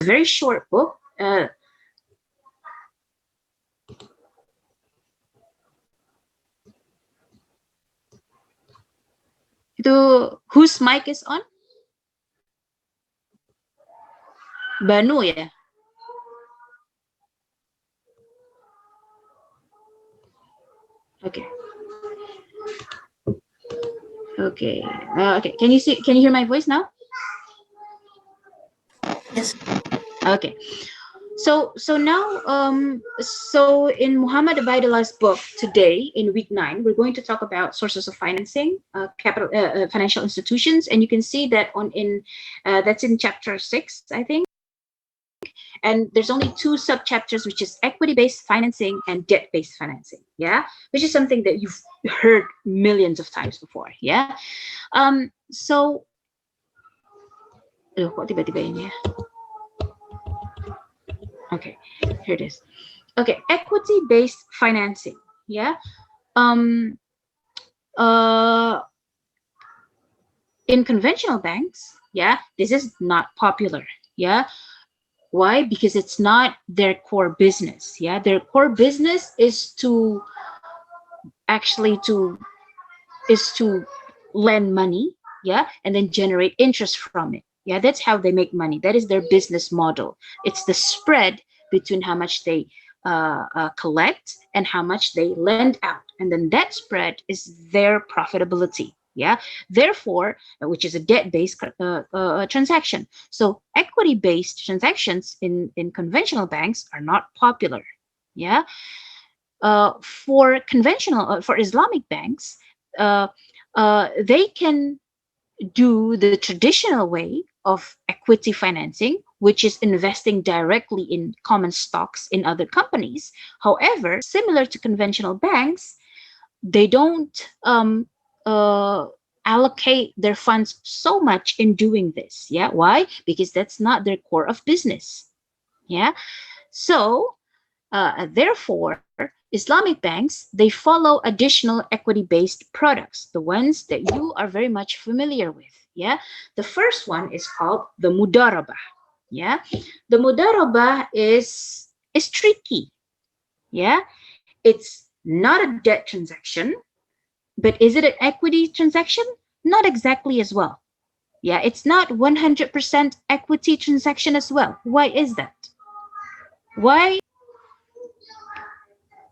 very short book. Whose mic is on? Banu ya? Okay. Okay. Okay. Can you hear my voice now? Yes. Okay. So now so in Muhammad Abaidullah's book today in week 9, we're going to talk about sources of financing, financial institutions, and you can see that that's in chapter 6, I think. And there's only 2 sub-chapters, which is equity-based financing and debt-based financing, yeah, which is something that you've heard millions of times before, yeah. So kok tiba-tiba ini ya? Okay, here it is. Okay, equity-based financing, yeah. In conventional banks, yeah, this is not popular, yeah. Why? Because it's not their core business, yeah. Their core business is to lend money, yeah, and then generate interest from it. Yeah, that's how they make money. That is their business model. It's the spread between how much they collect and how much they lend out, and then that spread is their profitability. Yeah, therefore, which is a debt-based transaction. So equity-based transactions in conventional banks are not popular. Yeah, for Islamic banks, they can do the traditional way of equity financing, which is investing directly in common stocks in other companies. However, similar to conventional banks, they don't allocate their funds so much in doing this. Yeah, why? Because that's not their core of business. Yeah, so therefore, Islamic banks, they follow additional equity-based products, the ones that you are very much familiar with. Yeah, the first one is called the mudarabah. Yeah, the mudarabah is tricky. Yeah, it's not a debt transaction, but is it an equity transaction? Not exactly as well. Yeah, it's not 100% equity transaction as well. Why is that? Why?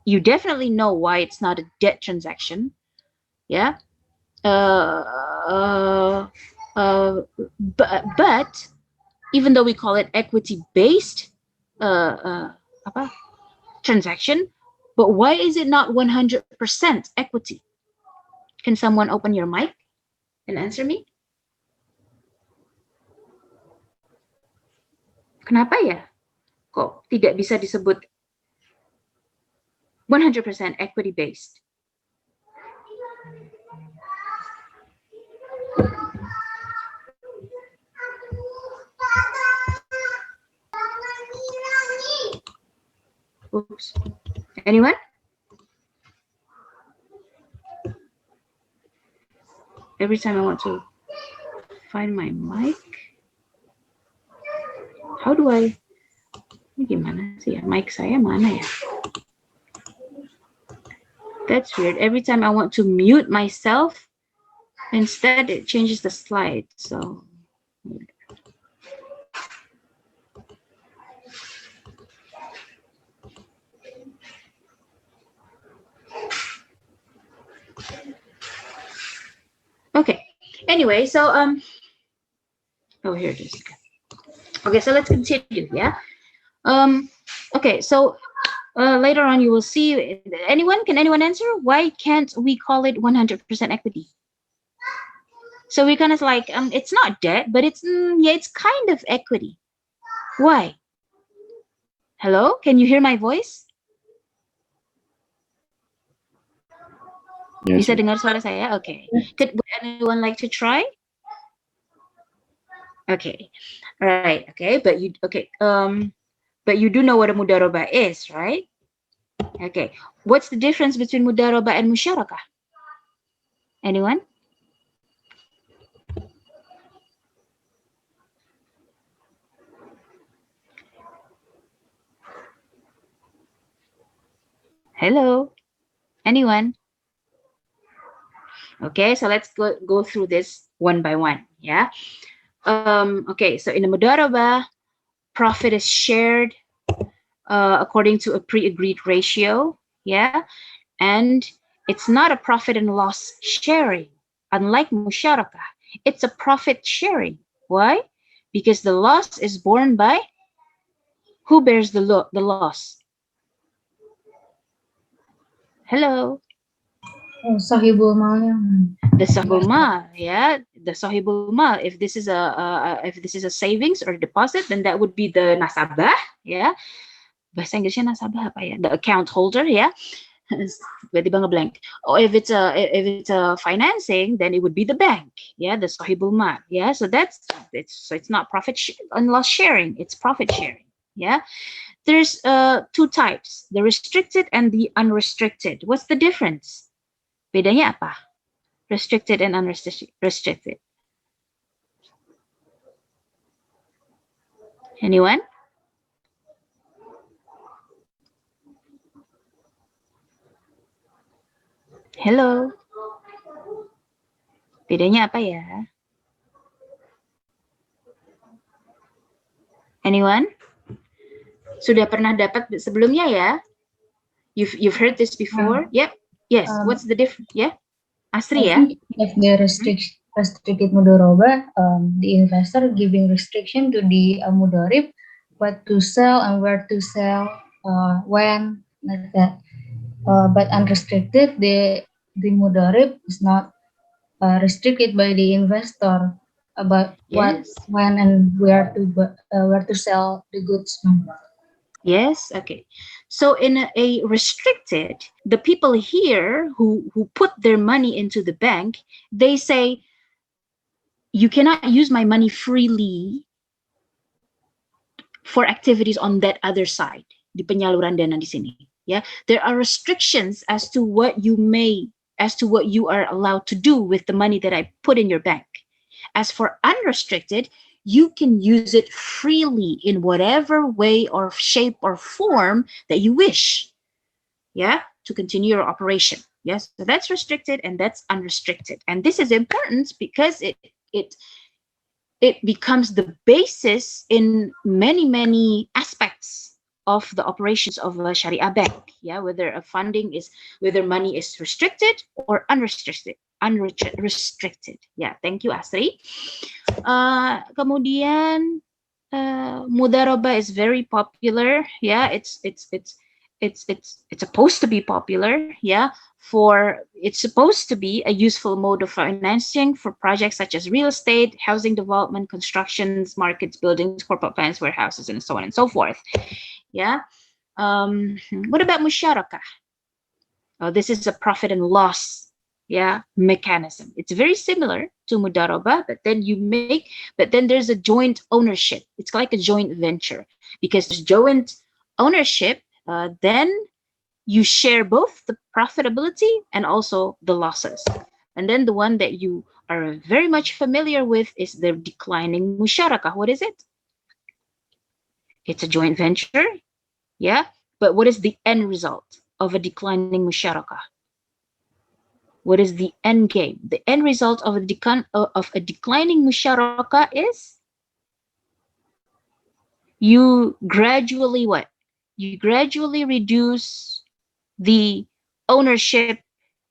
You definitely know why it's not a debt transaction. Yeah. But even though we call it equity-based transaction, but why is it not 100% equity? Can someone open your mic and answer me? Kenapa ya? Kok tidak bisa disebut 100% equity-based? Oops. Anyone? Every time I want to find my mic, how do I? Ini gimana sih ya? Mic saya mana ya? That's weird. Every time I want to mute myself, instead it changes the slide. So okay. Anyway, so oh, here it is. Okay, so let's continue. Yeah. Okay, so later on you will see. Can anyone answer? Why can't we call it 100% equity? So we kind of like it's not debt, but it's yeah, it's kind of equity. Why? Hello, can you hear my voice? Yes. Bisa dengar suara saya? Okay. Would anyone like to try? Okay. All right. Okay. But you do know what a mudarabah is, right? Okay. What's the difference between mudarabah and musyarakah? Anyone? Hello, anyone? Okay, so let's go through this one by one. Yeah. Okay, so in the mudarabah, profit is shared according to a pre-agreed ratio. Yeah, and it's not a profit and loss sharing. Unlike musyarakah, it's a profit sharing. Why? Because the loss is borne by who bears the loss? Hello. Sahibul malnya. The sahibul mal, yeah, the sahibul mal. If this is a savings or deposit, then that would be the nasabah, yeah. Bahasa Inggrisnya nasabah apa ya? The account holder, yeah. Tiba-tiba ngeblank. Or if it's a financing, then it would be the bank, yeah, the sahibul mal, yeah. So it's not profit and loss sharing, it's profit sharing, yeah. There's two types, the restricted and the unrestricted. What's the difference? Bedanya apa? Restricted and unrestricted. Anyone? Hello. Bedanya apa ya? Anyone? Sudah pernah dapat sebelumnya ya? You've heard this before? Yep. Yes. What's the difference? Yeah. Asri I ya? think if the restricted mudoroba, the investor giving restriction to the mudorib, what to sell and where to sell, when, like that. But unrestricted, the mudorib is not restricted by the investor about what, Yes. when, and where to sell the goods. Yes. Okay. So in a restricted, the people here who put their money into the bank, they say, you cannot use my money freely for activities on that other side, di penyaluran dana di sini. Yeah, there are restrictions as to what you are allowed to do with the money that I put in your bank. As for unrestricted, you can use it freely in whatever way or shape or form that you wish. Yeah, to continue your operation. Yes, so that's restricted and that's unrestricted. And this is important because it becomes the basis in many aspects of the operations of a Sharia bank. Yeah, whether money is restricted or unrestricted. Yeah, thank you, Asri. Kemudian mudarabah is very popular. Yeah, it's supposed to be popular. Yeah, it's supposed to be a useful mode of financing for projects such as real estate, housing development, constructions, markets, buildings, corporate plans, warehouses, and so on and so forth. Yeah. What about musyarakah? Oh, this is a profit and loss, yeah, mechanism. It's very similar to mudarabah, but then there's a joint ownership. It's like a joint venture because there's joint ownership. Then you share both the profitability and also the losses. And then the one that you are very much familiar with is the declining musyarakah. What is it? It's a joint venture, yeah. But what is the end result of a declining musyarakah? What is the end game? The end result of a declining musyarakah is you gradually what? You gradually reduce the ownership,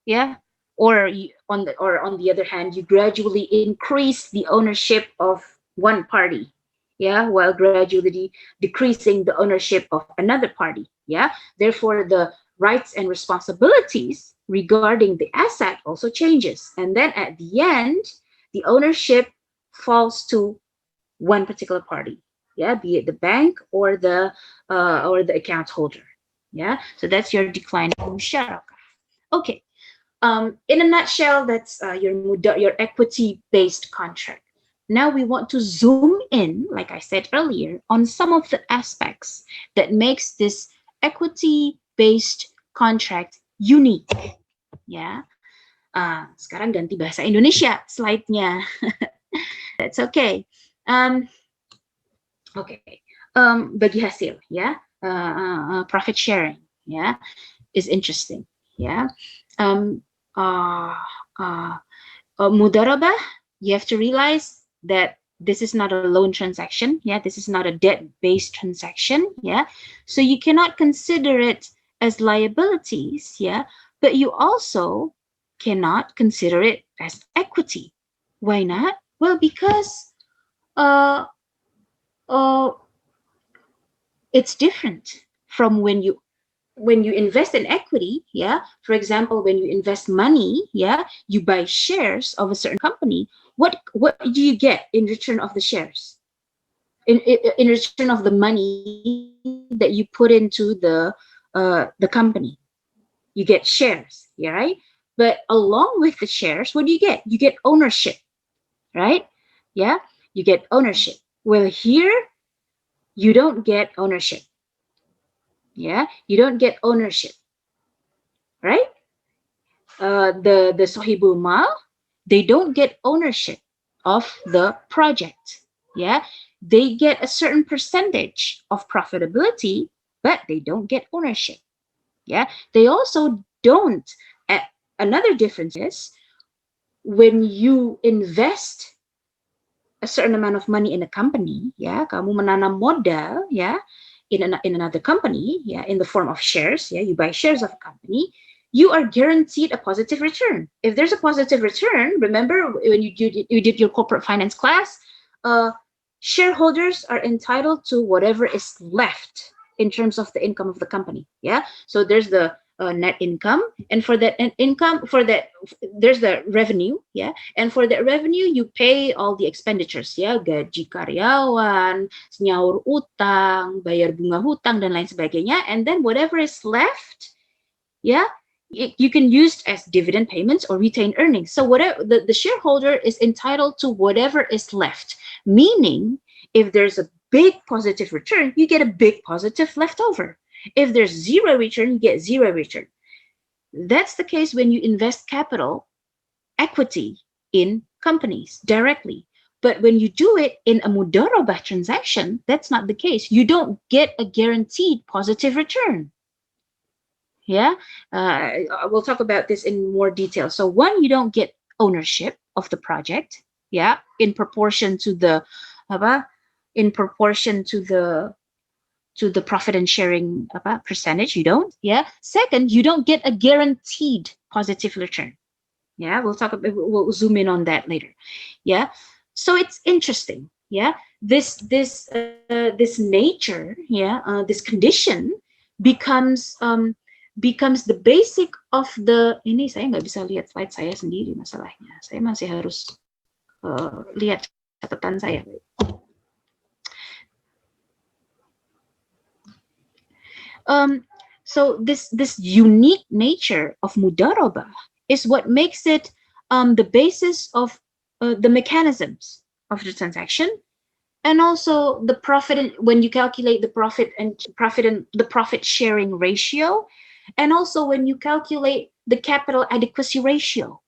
yeah, or on the other hand, you gradually increase the ownership of one party, yeah, while gradually decreasing the ownership of another party, yeah. Therefore, the rights and responsibilities regarding the asset also changes, and then at the end, the ownership falls to one particular party, yeah, be it the bank or the account holder, yeah. So that's your declining musyarakah. Okay. In a nutshell, that's your equity-based contract. Now we want to zoom in, like I said earlier, on some of the aspects that makes this equity-based contract unique. Ya, sekarang ganti bahasa Indonesia slide-nya. That's okay. Okay. Bagi hasil, ya, profit sharing, ya. is interesting. Yeah. Um, uh, uh, Mudarabah, you have to realize that this is not a loan transaction. Yeah, this is not a debt-based transaction. Yeah, so you cannot consider it as liabilities. Yeah, but you also cannot consider it as equity. Why not? Well, because uh, uh, it's different from when you invest in equity. Yeah, for example, when you invest money, yeah, you buy shares of a certain company. What do you get in return of the shares, in return of the money that you put into the company? You get shares. Yeah, right. But along with the shares, what do you get? You get ownership, right? Yeah, you get ownership. Well, here you don't get ownership. Yeah, you don't get ownership, right? The Sohibul Mal, they don't get ownership of the project. Yeah, they get a certain percentage of profitability, but they don't get ownership. Yeah, they also don't. Uh, Another difference is when you invest a certain amount of money in a company, yeah, kamu menanam modal, yeah, in another company, yeah, in the form of shares, yeah, you buy shares of a company, you are guaranteed a positive return. If there's a positive return, remember when you did your corporate finance class, uh, shareholders are entitled to whatever is left in terms of the income of the company. Yeah, so there's the net income, and for that income, for that there's the revenue. Yeah, and for that revenue, you pay all the expenditures, ya, gaji karyawan, nyaur utang, bayar bunga hutang, dan lain sebagainya. And then whatever is left, yeah, you can use as dividend payments or retained earnings. So whatever the shareholder is entitled to whatever is left, meaning if there's a big positive return, you get a big positive leftover. If there's zero return, you get zero return. That's the case when you invest capital equity in companies directly. But when you do it in a mudarabah transaction, that's not the case. You don't get a guaranteed positive return. Yeah, we'll talk about this in more detail. So one, you don't get ownership of the project. Yeah, in proportion to the, apa, in proportion to the profit and sharing percentage. You don't. Yeah. Second, you don't get a guaranteed positive return. Yeah, we'll talk about, we'll zoom in on that later. Yeah, so it's interesting. Yeah, this nature, yeah, this condition becomes becomes the basic of the, ini saya nggak bisa lihat slide saya sendiri masalahnya. Saya masih harus lihat catatan saya. So this unique nature of mudarabah is what makes it the basis of the mechanisms of the transaction, and also the profit when you calculate the profit sharing ratio, and also when you calculate the capital adequacy ratio,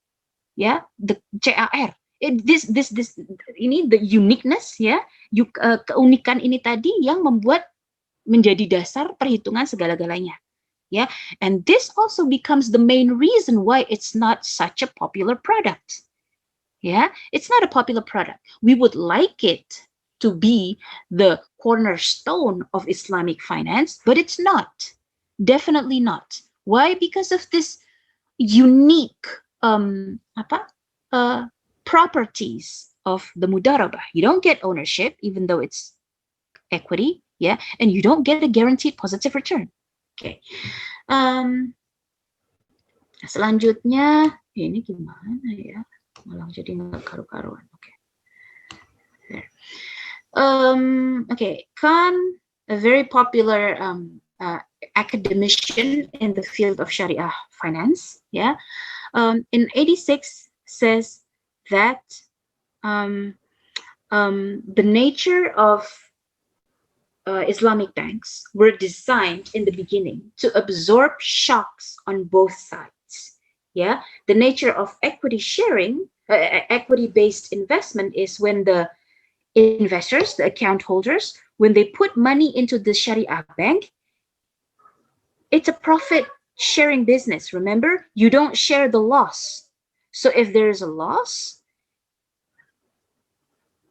yeah, the CAR. This ini the uniqueness, ya, keunikan ini tadi yang membuat menjadi dasar perhitungan segala-galanya. Yeah, and this also becomes the main reason why it's not such a popular product. Yeah, it's not a popular product. We would like it to be the cornerstone of Islamic finance, but it's not. Definitely not. Why? Because of this unique properties of the mudarabah. You don't get ownership, even though it's equity, yeah, and you don't get a guaranteed positive return. Okay. Selanjutnya, ini gimana ya? Malah jadi nggak karu-karuan. Okay. There. Okay. Khan, a very popular academician in the field of Sharia finance, yeah, in 86 says that the nature of Islamic banks were designed in the beginning to absorb shocks on both sides. Yeah, the nature of equity sharing, equity-based investment is when the investors, the account holders, when they put money into the Sharia bank, it's a profit sharing business. Remember, you don't share the loss. So if there's a loss,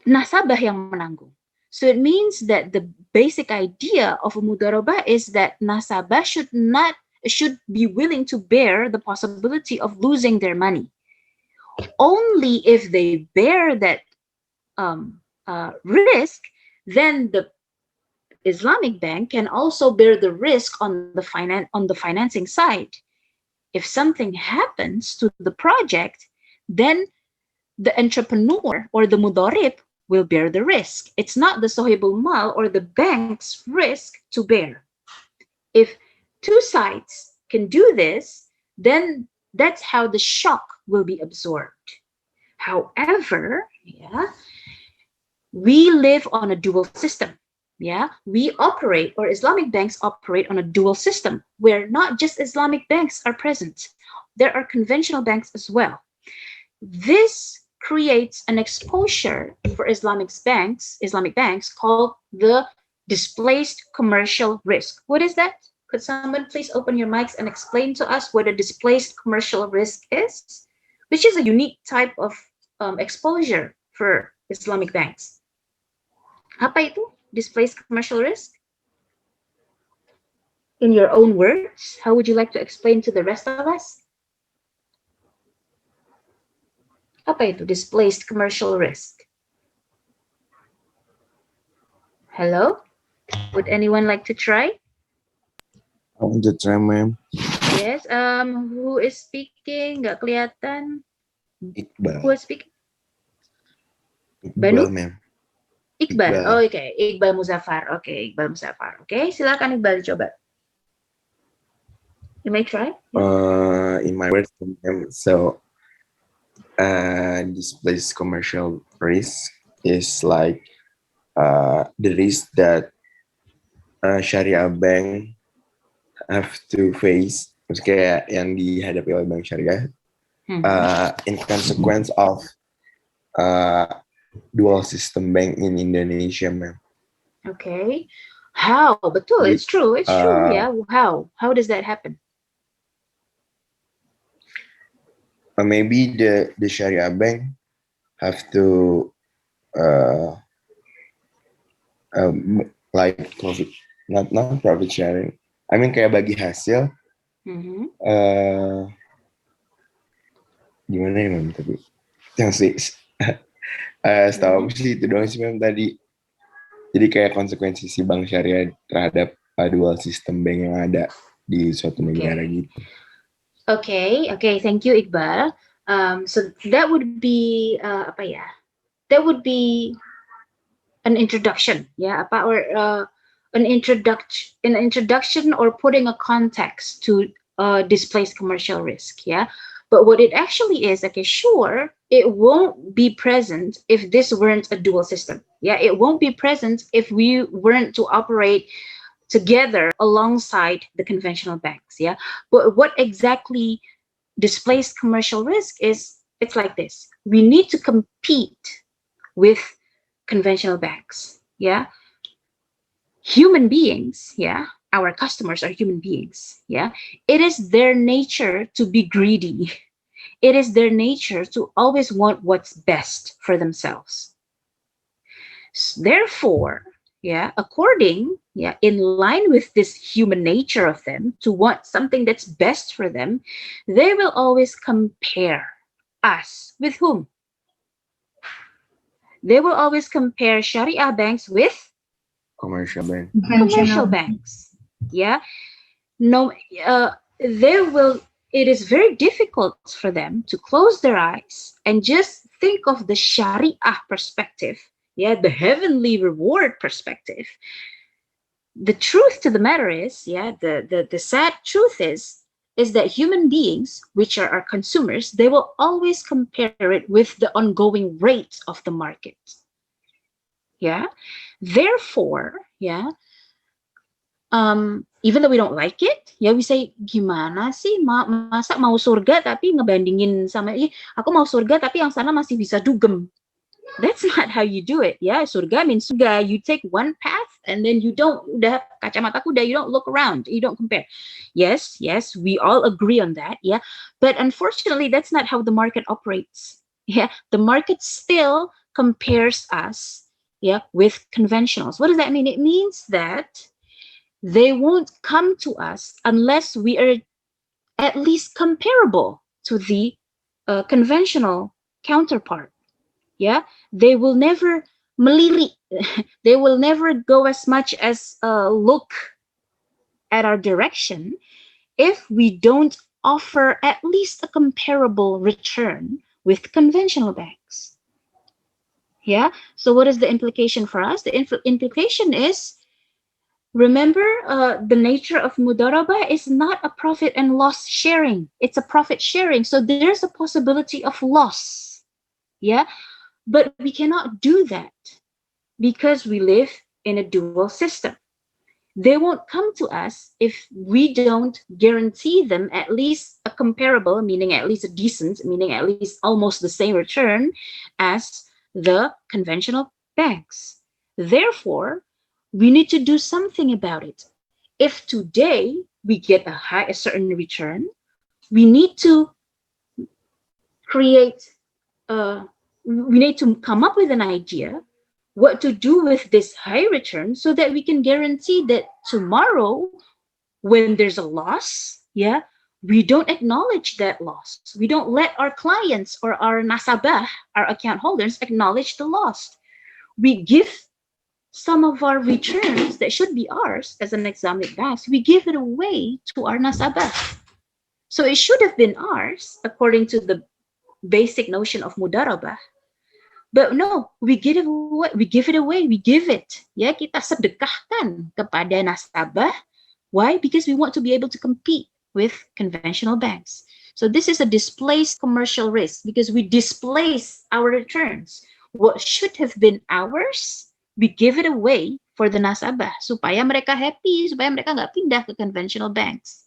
nasabah yang menanggung. So it means that the basic idea of a mudharabah is that nasabah should be willing to bear the possibility of losing their money. Only if they bear that risk, then the Islamic bank can also bear the risk on the financing side. If something happens to the project, then the entrepreneur or the mudharib will bear the risk. It's not the sohibul mal or the bank's risk to bear. If two sides can do this, then that's how the shock will be absorbed. However, we live on a dual system. We operate, or Islamic banks operate on a dual system where not just Islamic banks are present. There are conventional banks as well. This creates an exposure for Islamic banks called the displaced commercial risk. What is that? Could someone please open your mics and explain to us what a displaced commercial risk is? Which is a unique type of exposure for Islamic banks. Apa itu? Displaced commercial risk? In your own words, how would you like to explain to the rest of us? Apa itu displaced commercial risk? Hello? Would anyone like to try? I want to try, ma'am. Yes. Who is speaking? Nggak kelihatan. Iqbal. Who is speaking? Iqbal, ma'am. Iqbal. Iqbal. Oh, okay. Iqbal Muzaffar. Okay, Iqbal Muzaffar. Okay, silakan Iqbal coba. You may try. In my words, ma'am, so displaced commercial risk is like the risk that Syariah bank have to face, kayak yang dihadapi oleh bank syariah, in consequence of dual system bank in Indonesia, ma'am. Okay. How? Betul, it's true. It's true. Yeah. How does that happen? Maybe the Sharia bank have to like profit, not profit sharing. I mean kayak bagi hasil. Gimana ya, ma'am, tapi yang sih setahu aku sih itu doang sih, ma'am, tadi. Jadi kayak konsekuensi si bank syariah terhadap dual system bank yang ada di suatu negara gitu. Okay, thank you, Iqbal. So that would be That would be an introduction, an introduction or putting a context to displaced commercial risk, But what it actually is, okay, sure, it won't be present if this weren't a dual system. It won't be present if we weren't to operate together alongside the conventional banks. But what exactly displaced commercial risk is, it's like this. We need to compete with conventional banks. Human beings, our customers are human beings. It is their nature to be greedy. It is their nature to always want what's best for themselves. Therefore, in line with this human nature of them to want something that's best for them, they will always compare us with whom? They will always compare Sharia banks with Commercial bank. Commercial banks. It is very difficult for them to close their eyes and just think of the Sharia perspective, the heavenly reward perspective. The truth to the matter is, the sad truth is that human beings, which are our consumers, they will always compare it with the ongoing rate of the market. Therefore, even though we don't like it, we say, gimana sih masa mau surga tapi ngebandingin sama aku mau surga tapi yang sana masih bisa dugem. That's not how you do it. Yeah, surga means surga. You take one path and then you don't, udah kacamata kuda, you don't look around, you don't compare. Yes, we all agree on that. Yeah, but unfortunately, that's not how the market operates. Yeah, the market still compares us, yeah, with conventionals. What does that mean? It means that they won't come to us unless we are at least comparable to the conventional counterpart. Yeah, they will never meliri. They will never go as much as look at our direction if we don't offer at least a comparable return with conventional banks. Yeah, so what is the implication for us? The implication is, remember, the nature of mudarabah is not a profit and loss sharing, it's a profit sharing, so there's a possibility of loss. Yeah, but we cannot do that because we live in a dual system. They won't come to us if we don't guarantee them at least a comparable, meaning at least a decent, meaning at least almost the same return as the conventional banks. Therefore, we need to do something about it. If today we get a certain return, we need to create we need to come up with an idea what to do with this high return so that we can guarantee that tomorrow when there's a loss, yeah, we don't acknowledge that loss. We don't let our clients or our nasabah, our account holders, acknowledge the loss. We give some of our returns that should be ours as an Islamic banks, we give it away to our nasabah. So it should have been ours according to the basic notion of mudarabah. But no, we give it away, we give it. Ya, kita sedekahkan kepada nasabah. Why? Because we want to be able to compete with conventional banks. So this is a displaced commercial risk because we displace our returns. What should have been ours, we give it away for the nasabah supaya mereka happy, supaya mereka nggak pindah ke conventional banks.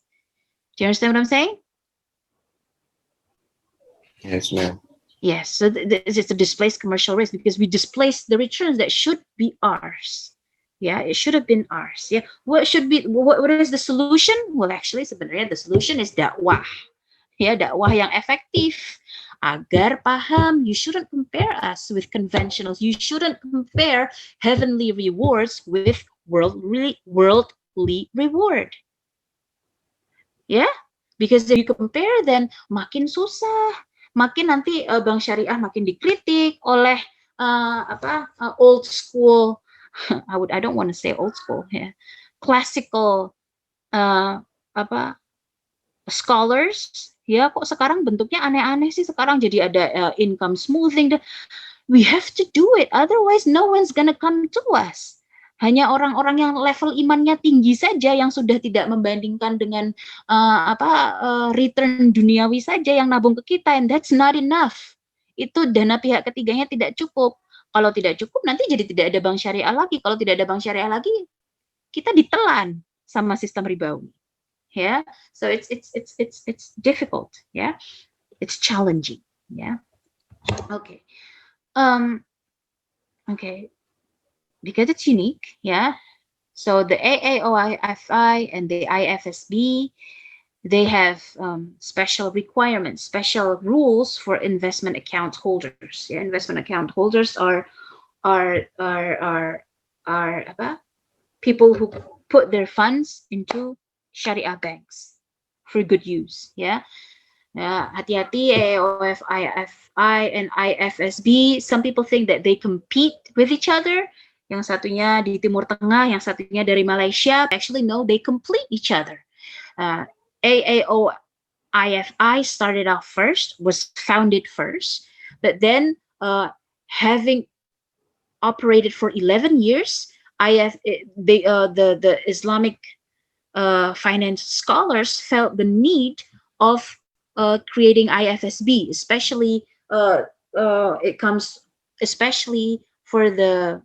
Do you understand what I'm saying? Yes, ma'am. Yes, so it's a displaced commercial risk because we displace the returns that should be ours. Yeah, it should have been ours. Yeah, what is the solution? Well, actually, sebenarnya the solution is dakwah. Ya, dakwah yang efektif agar paham. You shouldn't compare us with conventionals. You shouldn't compare heavenly rewards with worldly reward. Ya, because if you compare, then makin susah, makin nanti bank syariah makin dikritik oleh old school. I don't want to say old school, yeah, classical apa scholars. Ya, kok sekarang bentuknya aneh-aneh sih, sekarang jadi ada income smoothing. We have to do it, otherwise no one's gonna come to us. Hanya orang-orang yang level imannya tinggi saja yang sudah tidak membandingkan dengan return duniawi saja yang nabung ke kita, and that's not enough. Itu dana pihak ketiganya tidak cukup. Kalau tidak cukup, nanti jadi tidak ada bank syariah lagi. Kalau tidak ada bank syariah lagi, kita ditelan sama sistem ribawi. Yeah, so it's difficult. Yeah, it's challenging. Yeah, okay. Okay, because it's unique. Yeah, so the AAOIFI and the IFSB, they have special requirements, special rules for investment account holders. Yeah, investment account holders are apa? People who put their funds into Sharia banks for good use. Yeah. Hati-hati AAOF, IFI, and IFSB. Some people think that they compete with each other. Yang satunya di Timur Tengah, yang satunya dari Malaysia. Actually, no, they complete each other. AAOIFI started off first, was founded first, but then having operated for 11 years, the Islamic finance scholars felt the need of creating IFSB, especially it comes especially for the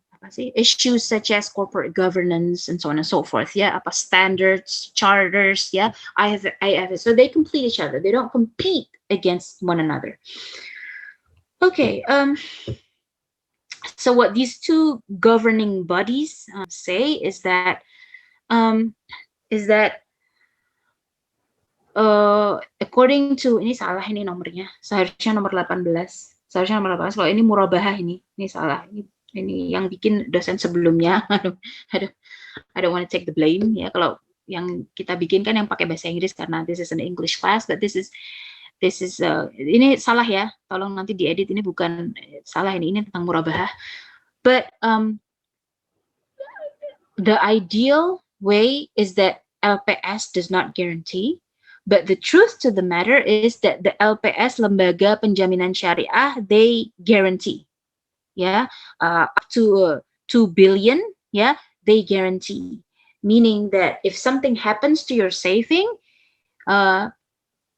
issues such as corporate governance and so on and so forth. Yeah, standards, charters. Yeah, IFS. So they complete each other. They don't compete against one another. Okay. So what these two governing bodies say um, is that according to, ini salah ini nomornya, seharusnya nomor 18, seharusnya nomor 18. Kalau ini murabahah, ini salah, ini yang bikin dosen sebelumnya. I don't want to take the blame ya, kalau yang kita bikin kan yang pakai bahasa Inggris karena this is an English class, but this is ini salah ya, tolong nanti diedit, ini bukan salah, ini tentang murabahah. But the ideal way is that LPS does not guarantee, but the truth to the matter is that the LPS, lembaga penjaminan syariah, they guarantee, up to 2 billion, they guarantee, meaning that if something happens to your saving,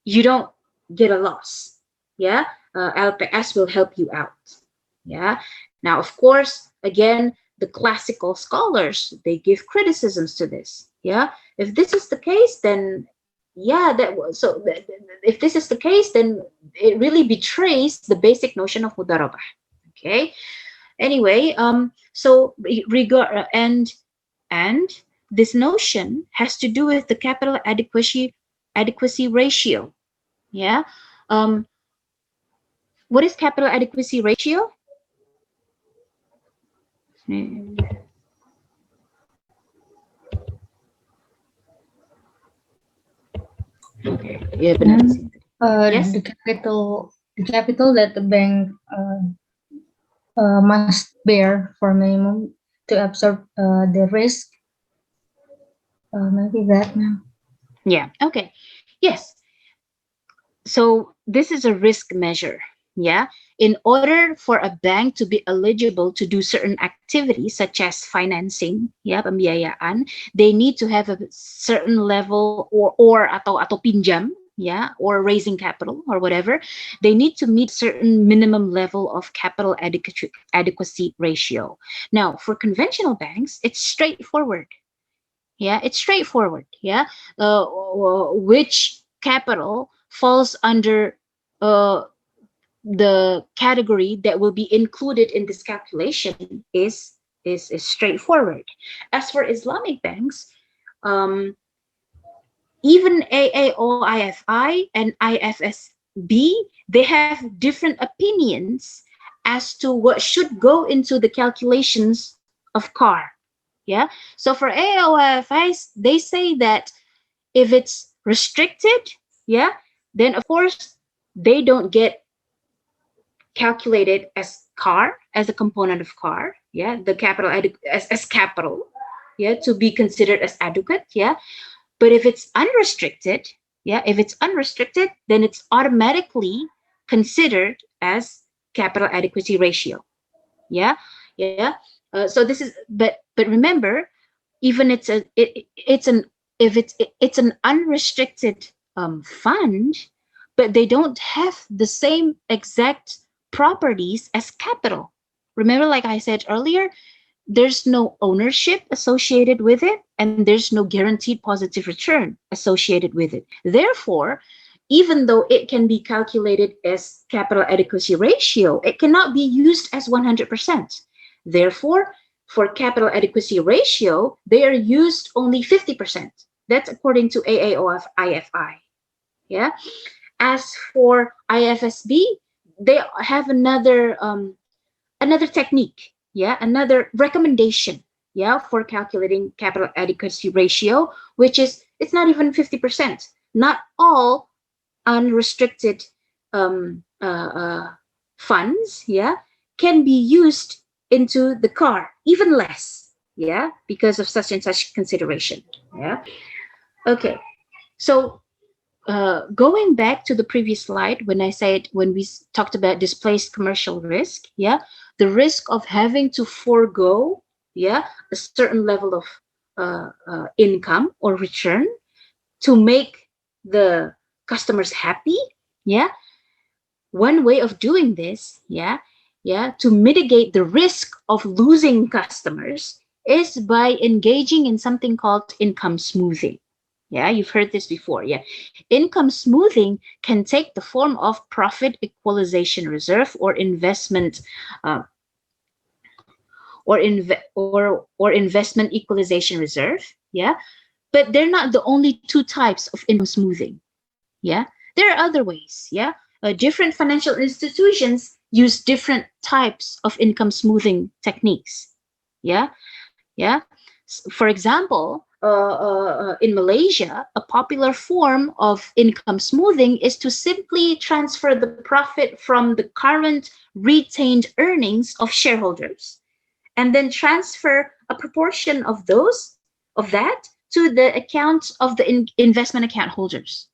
you don't get a loss. LPS will help you out. Now, of course, again, the classical scholars, they give criticisms to this. If this is the case, then if this is the case, then it really betrays the basic notion of mudarabah. Okay. Anyway, so and this notion has to do with the capital adequacy ratio. What is capital adequacy ratio? Okay. Yeah, benar sih. Yes? The capital that the bank must bear for minimum to absorb the risk. Maybe that now. Yeah. Okay. Yes. So this is a risk measure. In order for a bank to be eligible to do certain activities such as financing, pembiayaan, they need to have a certain level or atau pinjam, or raising capital or whatever. They need to meet certain minimum level of capital adequacy ratio. Now, for conventional banks, it's straightforward. It's straightforward. Which capital falls under the category that will be included in this calculation is straightforward. As for Islamic banks, even AAOIFI and IFSB, they have different opinions as to what should go into the calculations of CAR. So for AAOIFIs, they say that if it's restricted, then of course they don't get calculated as CAR, as a component of CAR, the capital as capital, to be considered as adequate, But if it's unrestricted, then it's automatically considered as capital adequacy ratio. So this is, but remember, even it's an unrestricted fund, but they don't have the same exact properties as capital. Remember, like I said earlier, there's no ownership associated with it, and there's no guaranteed positive return associated with it. Therefore, even though it can be calculated as capital adequacy ratio, it cannot be used as 100%. Therefore, for capital adequacy ratio, they are used only 50%. That's according to AAOIFI. As for IFSB, they have another technique, another recommendation, for calculating capital adequacy ratio, which is, it's not even 50%. Not all unrestricted funds, can be used into the CAR, even less, because of such and such consideration. Okay, so going back to the previous slide, when we talked about displaced commercial risk, the risk of having to forego, a certain level of income or return to make the customers happy, one way of doing this, to mitigate the risk of losing customers is by engaging in something called income smoothing. You've heard this before. Income smoothing can take the form of profit equalization reserve or investment or investment equalization reserve. Yeah, but they're not the only two types of income smoothing. Yeah, there are other ways. Yeah, different financial institutions use different types of income smoothing techniques. Yeah, yeah. For example, in Malaysia, a popular form of income smoothing is to simply transfer the profit from the current retained earnings of shareholders, and then transfer a proportion of that to the accounts of the investment account holders.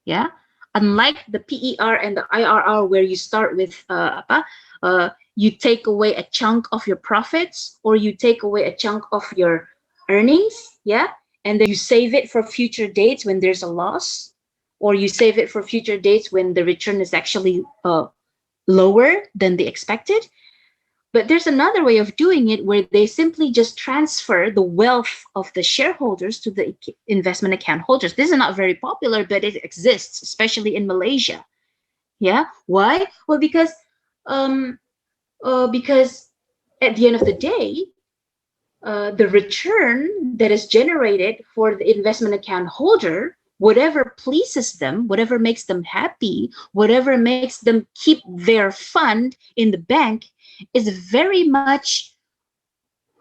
Yeah, unlike the PER and the IRR, where you start with you take away a chunk of your profits, or you take away a chunk of your earnings. Yeah, and then you save it for future dates when there's a loss, or you save it for future dates when the return is actually lower than the expected. But there's another way of doing it where they simply just transfer the wealth of the shareholders to the investment account holders. This is not very popular, but it exists, especially in Malaysia. Yeah. Why? Well, because at the end of the day, the return that is generated for the investment account holder, whatever pleases them, whatever makes them happy, whatever makes them keep their fund in the bank, is very much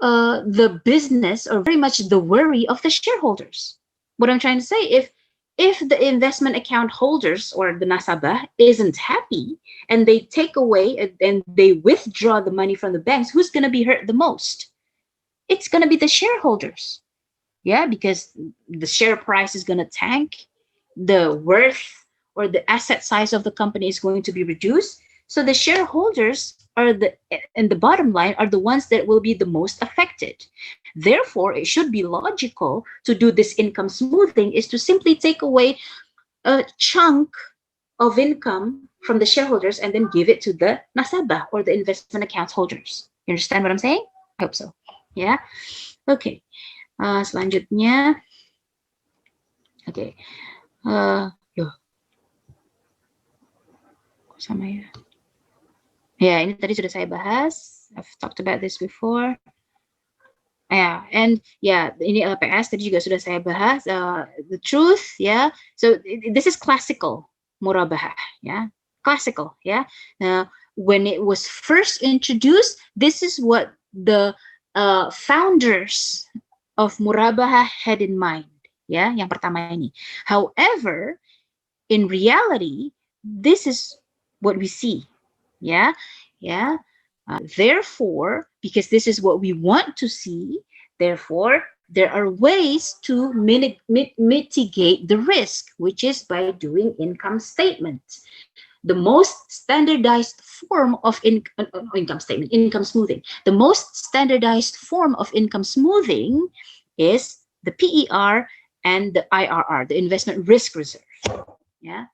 the business, or very much the worry of the shareholders. What I'm trying to say, if the investment account holders or the nasabah isn't happy, and they take away and they withdraw the money from the banks, who's going to be hurt the most? It's going to be the shareholders. Yeah, because the share price is going to tank, the worth or the asset size of the company is going to be reduced. So the shareholders are and the bottom line are the ones that will be the most affected. Therefore, it should be logical to do this income smoothing is to simply take away a chunk of income from the shareholders and then give it to the nasabah or the investment account holders. You understand what I'm saying? I hope so. Yeah. Okay. Selanjutnya, oke, loh, sama ya. Ya, ini tadi sudah saya bahas. I've talked about this before. Yeah, and yeah, ini LPS tadi juga sudah saya bahas. The truth, yeah. So this is classical murabahah, yeah, classical, yeah. When it was first introduced, this is what the founders of murabahah had in mind, ya, yang pertama ini. However, in reality, this is what we see, yeah. Therefore, because this is what we want to see, therefore there are ways to mitigate the risk, which is by doing income statements. The most standardized form of income smoothing. The most standardized form of income smoothing is the PER and the IRR, the investment risk reserve. Yeah.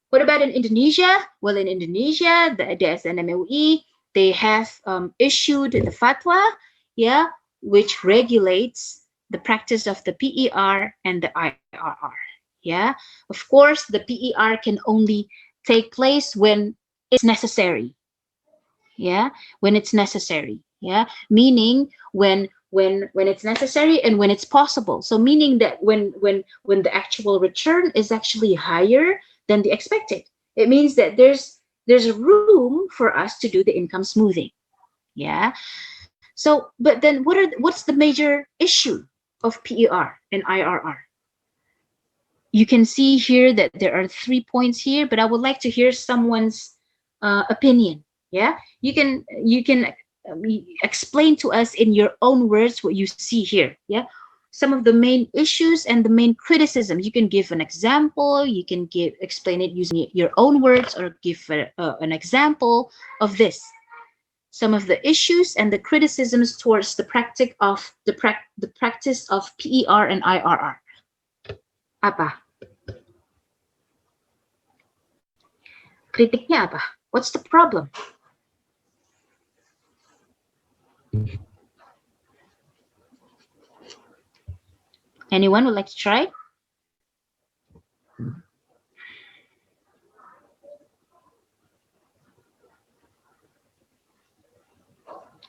What about in Indonesia? Well, in Indonesia, the DSN-MUI, they have issued the fatwa, yeah, which regulates the practice of the PER and the IRR. Yeah, of course, the PER can only take place when it's necessary. Yeah, when it's necessary. Yeah, meaning when it's necessary and when it's possible. So meaning that when the actual return is actually higher than the expected, it means that there's room for us to do the income smoothing. Yeah. So, but then what's the major issue of PER and IRR? You can see here that there are 3 points here, but I would like to hear someone's opinion. Yeah, you can explain to us in your own words what you see here. Yeah, some of the main issues and the main criticisms. You can give an example. You can explain it using your own words, or give an example of this. Some of the issues and the criticisms towards the practice of PER and IRR. Apa? Kritiknya apa? What's the problem? Anyone would like to try?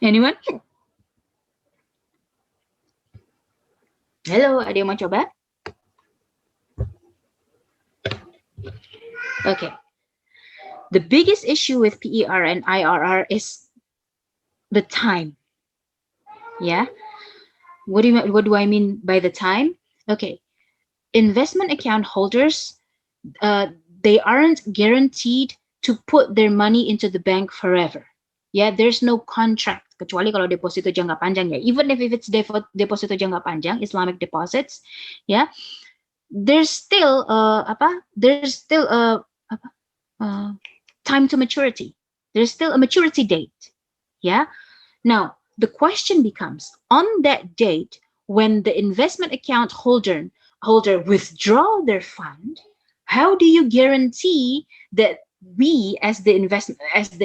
Anyone? Halo, ada yang mau coba? Okay. The biggest issue with PER and IRR is the time. Yeah. What do I mean by the time? Okay. Investment account holders, they aren't guaranteed to put their money into the bank forever. Yeah, there's no contract kecuali kalau deposito jangka panjang ya. Even if it's deposito jangka panjang, Islamic deposits, yeah, there's still time to maturity. There's still a maturity date. Yeah. Now the question becomes, on that date, when the investment account holder withdraw their fund, how do you guarantee that we as the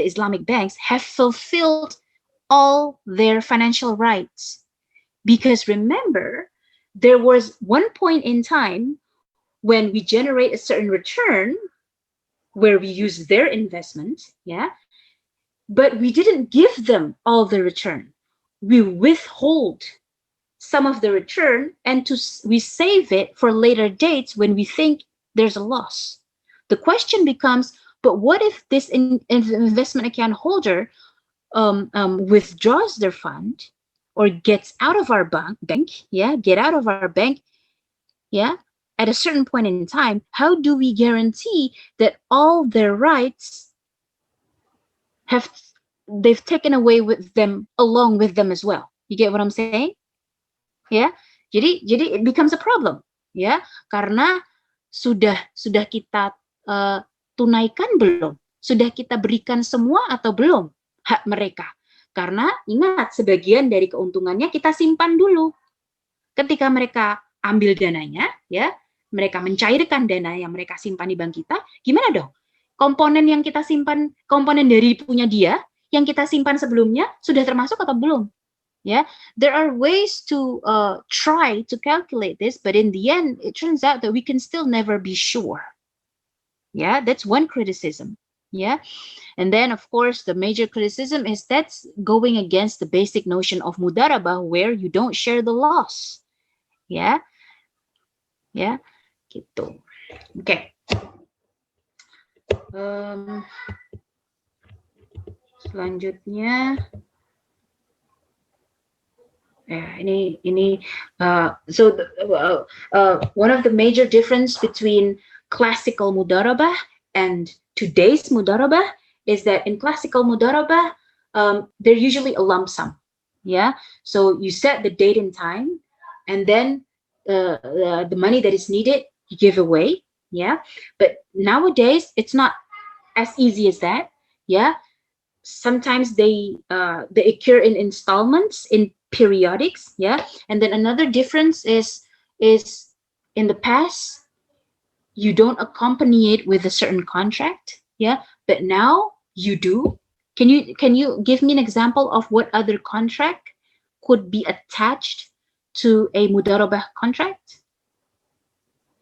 Islamic banks have fulfilled all their financial rights? Because remember, there was one point in time when we generate a certain return where we use their investment, yeah, but we didn't give them all the return. We withhold some of the return and we save it for later dates when we think there's a loss. The question becomes, but what if this investment account holder withdraws their fund or gets out of our bank, yeah, at a certain point in time? How do we guarantee that all their rights they've taken away with them, along with them as well? You get what I'm saying? Yeah. Jadi it becomes a problem, ya, karena sudah kita tunaikan belum? Sudah kita berikan semua atau belum hak mereka? Karena ingat, sebagian dari keuntungannya kita simpan dulu. Ketika mereka ambil dananya, ya, mereka mencairkan dana yang mereka simpan di bank kita, gimana dong? Komponen yang kita simpan, komponen dari punya dia yang kita simpan sebelumnya sudah termasuk atau belum? Yeah, there are ways to try to calculate this, but in the end, it turns out that we can still never be sure. Yeah, that's one criticism. Yeah, and then of course the major criticism is that's going against the basic notion of mudarabah, where you don't share the loss. Yeah, gitu. Okay. Selanjutnya. So one of the major difference between classical mudarabah and today's mudarabah is that in classical mudarabah, they're usually a lump sum. Yeah, so you set the date and time, and then the money that is needed you give away. Yeah, but nowadays it's not as easy as that. Yeah, sometimes they occur in installments, in periodics, yeah. And then another difference is in the past you don't accompany it with a certain contract, yeah, but now you do. Can you give me an example of what other contract could be attached to a mudarabah contract?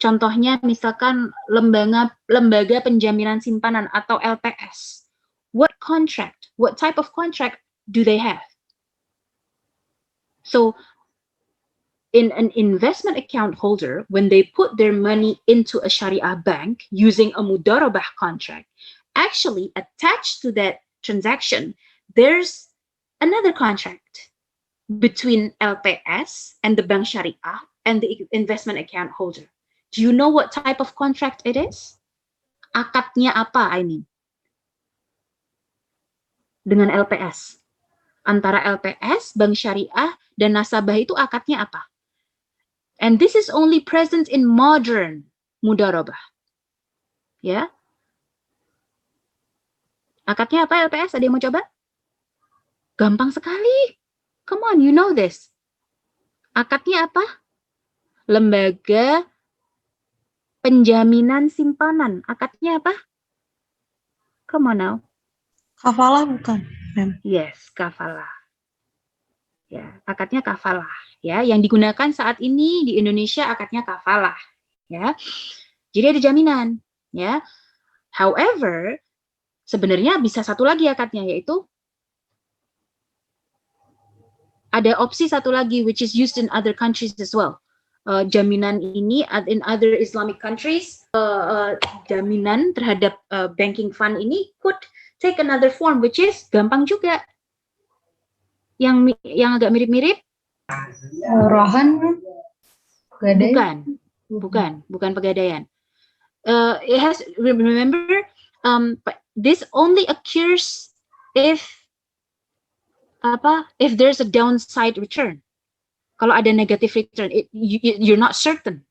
Contohnya misalkan lembaga penjaminan simpanan atau LPS. What type of contract do they have? So in an investment account holder, when they put their money into a Sharia bank using a mudarabah contract, actually attached to that transaction, there's another contract between LPS and the Bank Syariah and the investment account holder. Do you know what type of contract it is? Akadnya apa, I mean? Dengan LPS. Antara LPS, Bank Syariah, dan nasabah itu akadnya apa? And this is only present in modern mudarabah. Ya. Akadnya apa LPS? Ada yang mau coba? Gampang sekali. Come on, you know this. Akadnya apa? Lembaga penjaminan simpanan. Akadnya apa? Come on now. Kafalah bukan? Yes, kafalah. Ya, akadnya kafalah. Ya, yang digunakan saat ini di Indonesia akadnya kafalah. Ya, jadi ada jaminan. Ya, however, sebenarnya bisa satu lagi akadnya, yaitu Ada opsi satu lagi which is used in other countries as well. Jaminan ini in other Islamic countries, jaminan terhadap banking fund ini could take another form which is gampang juga. Yang agak mirip-mirip? Rohan, gadai. Bukan pegadaian. It has, remember, this only occurs if there's a downside return. Kalau ada negative return, you're not certain.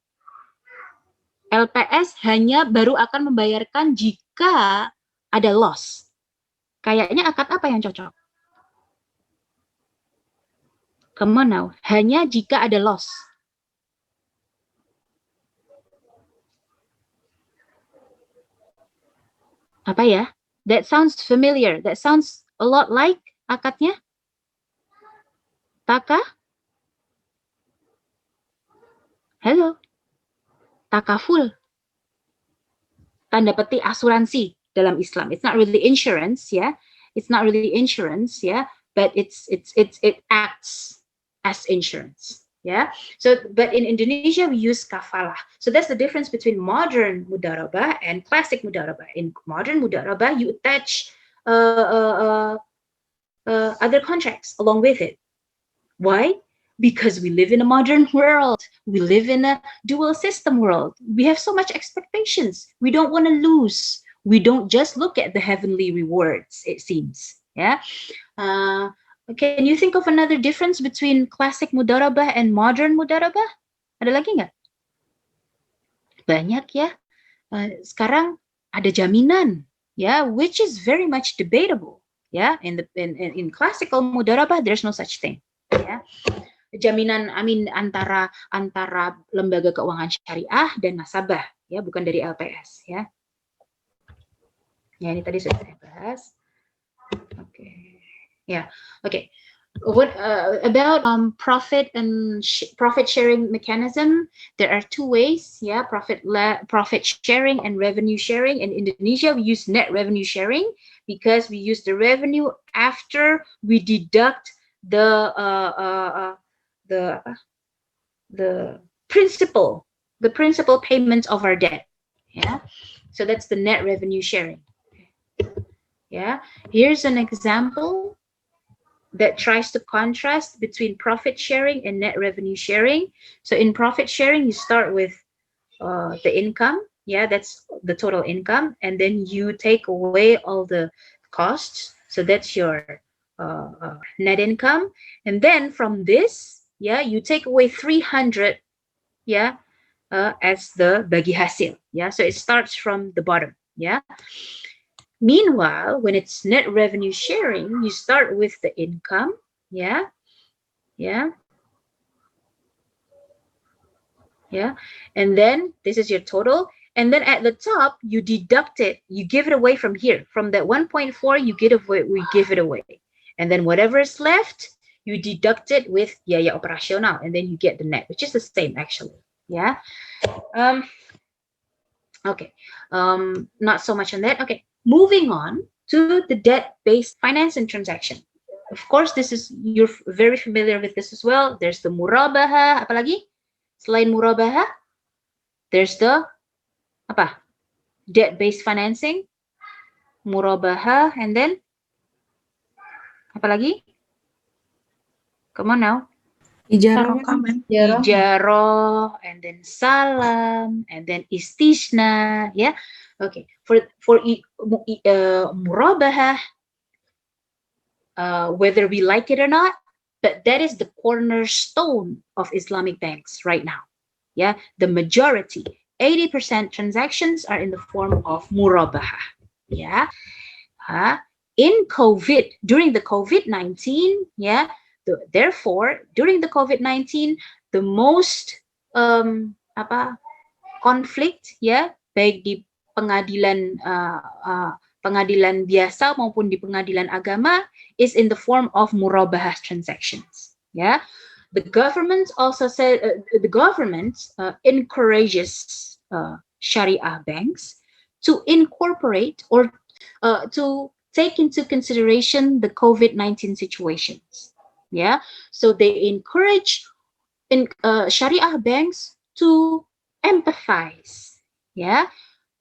LPS hanya baru akan membayarkan jika ada loss. Kayaknya akad apa yang cocok? Come on now. Hanya jika ada loss. Apa ya? That sounds familiar. That sounds a lot like akadnya. Taka? Hello. Takaful. Tanda petik asuransi dalam Islam. It's not really insurance, yeah. It's not really insurance, yeah. But it acts as insurance, yeah. So, but in Indonesia we use kafalah. So that's the difference between modern mudarabah and classic mudarabah. In modern mudarabah, you attach other contracts along with it. Why? Because we live in a modern world. We live in a dual system world. We have so much expectations. We don't want to lose. We don't just look at the heavenly rewards, it seems. Yeah. Can you think of another difference between classic mudarabah and modern mudarabah? Ada lagi nggak? Banyak ya. Sekarang ada jaminan, yeah, which is very much debatable. Yeah, in classical mudarabah, there's no such thing. Yeah. Jaminan, antara lembaga keuangan syariah dan nasabah, ya, bukan dari LPS, ya. Ya, ini tadi sudah saya bahas. Oke. Ya, oke. What about profit and profit sharing mechanism? There are two ways, yeah, profit sharing and revenue sharing. In Indonesia, we use net revenue sharing because we use the revenue after we deduct the principal payments of our debt. Yeah, so that's the net revenue sharing. Yeah, here's an example that tries to contrast between profit sharing and net revenue sharing. So in profit sharing, you start with the income. Yeah, that's the total income, and then you take away all the costs. So that's your net income, and then from this, yeah, you take away 300, yeah, as the bagi hasil. Yeah, so it starts from the bottom. Yeah. Meanwhile, when it's net revenue sharing, you start with the income. Yeah. Yeah. Yeah. And then this is your total. And then at the top, you deduct it. You give it away from here. From that 1.4, we give it away. And then whatever is left, you deduct it with biaya operasional. And then you get the net, which is the same actually. Yeah. Okay. Not so much on that. Okay. Moving on to the debt-based financing transaction. Of course, you're very familiar with this as well. There's the murabaha. Apa lagi? Selain murabaha, there's the apa? Debt-based financing, murabaha, and then apa lagi? Come on now. Ijarah, Ijaroh, and then salam, and then istishna. Yeah. Okay. For murabaha, whether we like it or not, but that is the cornerstone of Islamic banks right now. Yeah, the majority, 80% transactions are in the form of murabaha. Yeah. In COVID, during the COVID-19, yeah, therefore, during the COVID-19, the most konflik, ya, baik di pengadilan pengadilan biasa maupun di pengadilan agama, is in the form of murabahah transactions. Yeah, the government also said the government encourages Sharia banks to incorporate or to take into consideration the COVID-19 situations. Yeah, so they encourage Sharia banks to empathize, yeah,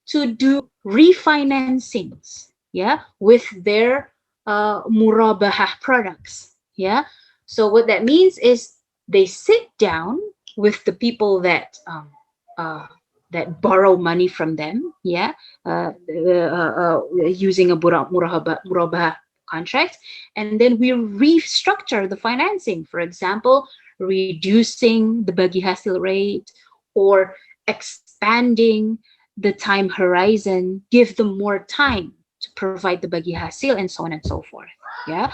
to do refinancings, yeah, with their murabahah products, yeah. So what that means is they sit down with the people uh, that borrow money from them, yeah, using a murabahah contract, and then we restructure the financing. For example, reducing the bagi hasil rate or expanding the time horizon, give them more time to provide the bagi hasil, and so on and so forth. Yeah,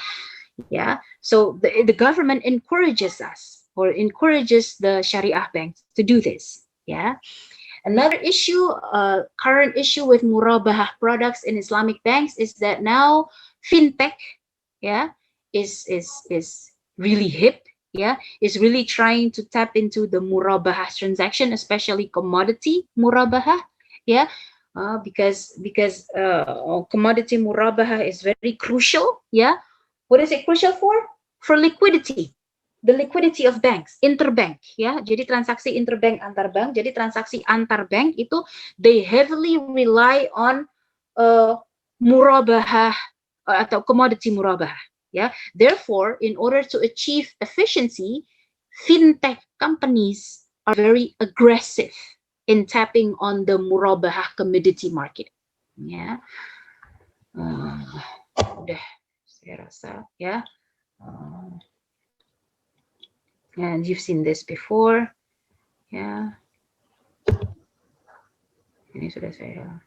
yeah. So the government encourages us or encourages the Sharia banks to do this. Yeah. Another issue, current issue with murabahah products in Islamic banks is that now fintech, yeah, is really hip, yeah, is really trying to tap into the murabahah transaction, especially commodity murabahah, yeah, because commodity murabahah is very crucial, yeah. What is it crucial for? For liquidity, the liquidity of banks, interbank, ya. Jadi transaksi interbank antar bank, jadi transaksi antar bank itu they heavily rely on murabahah atau commodity murabahah, ya. Therefore, in order to achieve efficiency, fintech companies are very aggressive in tapping on the murabahah commodity market, ya. Udah saya rasa, ya. And you've seen this before, ya. Ini sudah saya.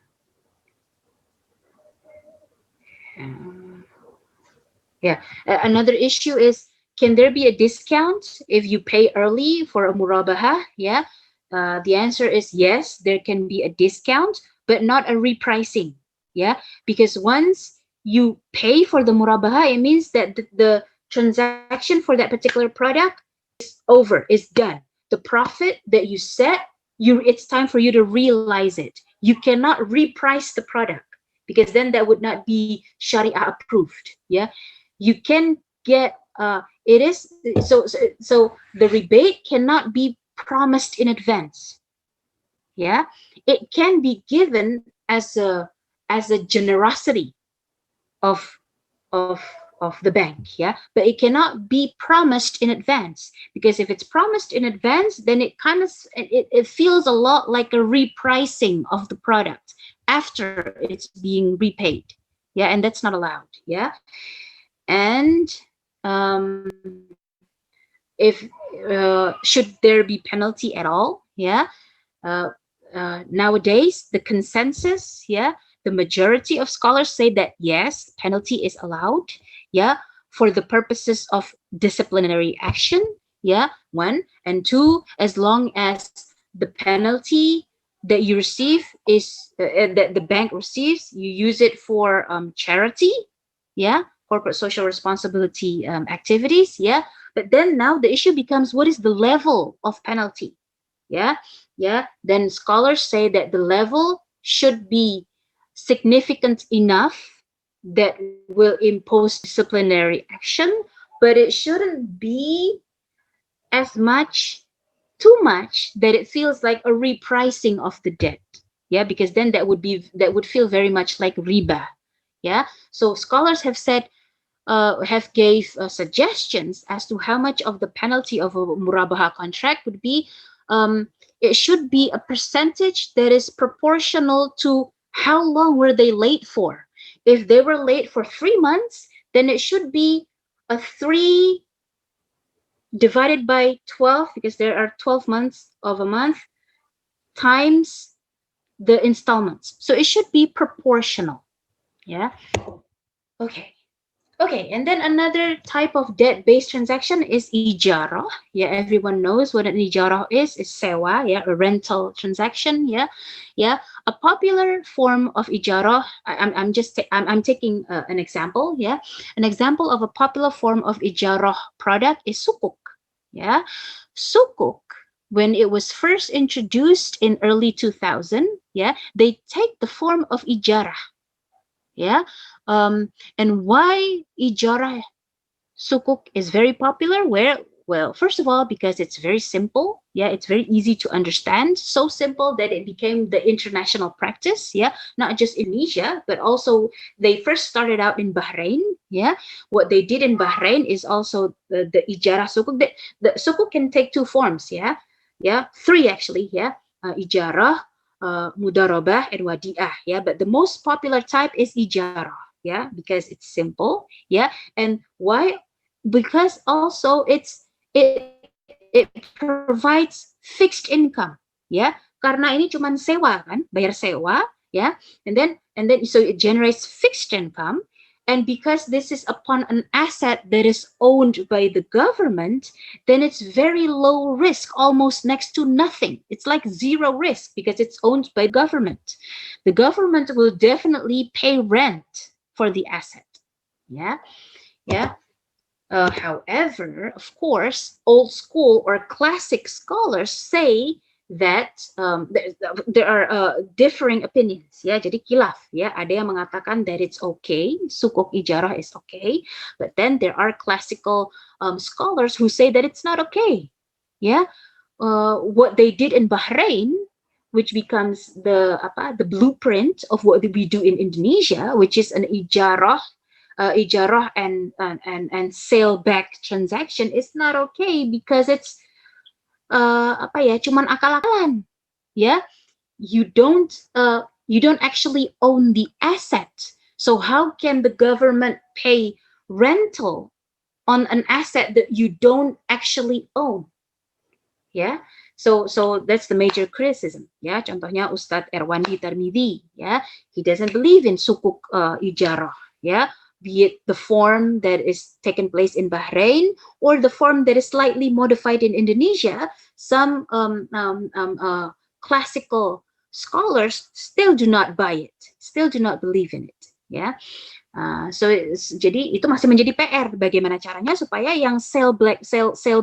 Yeah. Another issue is, can there be a discount if you pay early for a murabahah? Yeah. The answer is yes, there can be a discount, but not a repricing. Yeah. Because once you pay for the murabahah, it means that the transaction for that particular product is over, is done. The profit that you set, it's time for you to realize it. You cannot reprice the product because then that would not be Sharia approved. Yeah, you can get it is so the rebate cannot be promised in advance. Yeah, it can be given as a generosity of of of the bank, yeah, but it cannot be promised in advance, because if it's promised in advance, then it kind of it feels a lot like a repricing of the product after it's being repaid, yeah, and that's not allowed, yeah. And if should there be penalty at all, yeah, uh, nowadays the consensus, yeah, the majority of scholars say that yes, penalty is allowed, yeah, for the purposes of disciplinary action, yeah, one, and two, as long as the penalty that you receive is that the bank receives, you use it for charity, yeah, corporate social responsibility activities, yeah. But then now the issue becomes, what is the level of penalty, yeah, yeah. Then scholars say that the level should be significant enough that will impose disciplinary action, but it shouldn't be as much, too much, that it feels like a repricing of the debt, yeah, because then that would feel very much like riba, yeah. So scholars have said, have gave suggestions as to how much of the penalty of a murabaha contract would be. It should be a percentage that is proportional to how long were they late for. If they were late for 3 months, then it should be a 3 divided by 12, because there are 12 months of a month, times the installments. So it should be proportional. Yeah. Okay. Okay, and then another type of debt-based transaction is ijarah. Yeah, everyone knows what an ijarah is. It's sewa, yeah, a rental transaction. Yeah, yeah. A popular form of ijarah. I'm taking an example. Yeah, an example of a popular form of ijarah product is sukuk. Yeah, sukuk. When it was first introduced in early 2000, yeah, they take the form of ijarah. Yeah, and why ijarah Sukuk is very popular. Where? Well, first of all, because it's very simple. Yeah, it's very easy to understand. So simple that it became the international practice. Yeah, not just Indonesia, but also they first started out in Bahrain. Yeah, what they did in Bahrain is also the ijarah sukuk. The sukuk can take two forms. Yeah, three actually. Yeah, ijarah, mudarabah, and wadiah. Yeah, but the most popular type is ijarah. Yeah, because it's simple. Yeah, and why? Because also it provides fixed income, ya, karena ini cuman sewa kan, bayar sewa, ya, and then so it generates fixed income. And because this is upon an asset that is owned by the government, then it's very low risk, almost next to nothing. It's like zero risk because it's owned by the government. The government will definitely pay rent for the asset. Yeah. However, of course, old school or classic scholars say that there are differing opinions. Ya, jadi khilaf. Ya, ada yang mengatakan that it's okay, sukuk ijarah is okay, but then there are classical scholars who say that it's not okay. Ya, what they did in Bahrain, which becomes the blueprint of what we do in Indonesia, which is an ijarah and sale back transaction, is not okay because it's cuman akal-akalan. Yeah, you don't actually own the asset. So how can the government pay rental on an asset that you don't actually own? Yeah, so that's the major criticism. Ya, contohnya Ustadz Erwandi Tarmidi, ya, he doesn't believe in sukuk ijarah, ya, be it the form that is taken place in Bahrain or the form that is slightly modified in Indonesia. Some classical scholars still do not buy it, still do not believe in it. Ya, jadi itu masih menjadi PR, bagaimana caranya supaya yang sale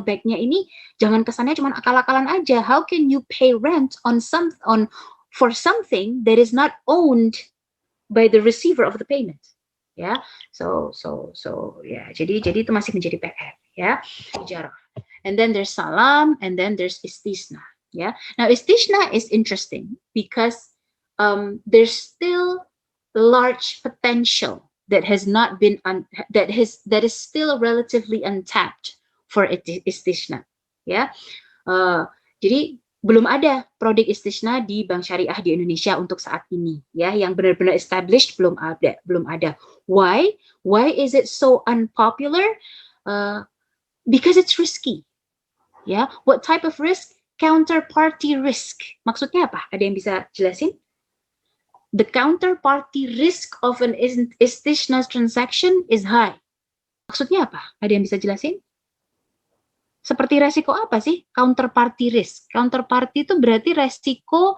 back-nya ini jangan kesannya cuma akal-akalan aja. How can you pay rent for something that is not owned by the receiver of the payment? Ya, jadi itu masih menjadi PR, ya, ijarah. And then there's salam, and then there's istisna. Yeah, now istisna is interesting because there's still large potential that has not been that is still relatively untapped for istisna. Ya, jadi belum ada produk istisna di bank syariah di Indonesia untuk saat ini, ya, yang benar-benar established belum ada. Why is it so unpopular? Because it's risky. Ya, what type of risk? Counterparty risk. Maksudnya apa? Ada yang bisa jelasin? The counterparty risk of an istisna transaction is high. Maksudnya apa? Ada yang bisa jelasin? Seperti resiko apa sih counterparty risk? Counterparty itu berarti resiko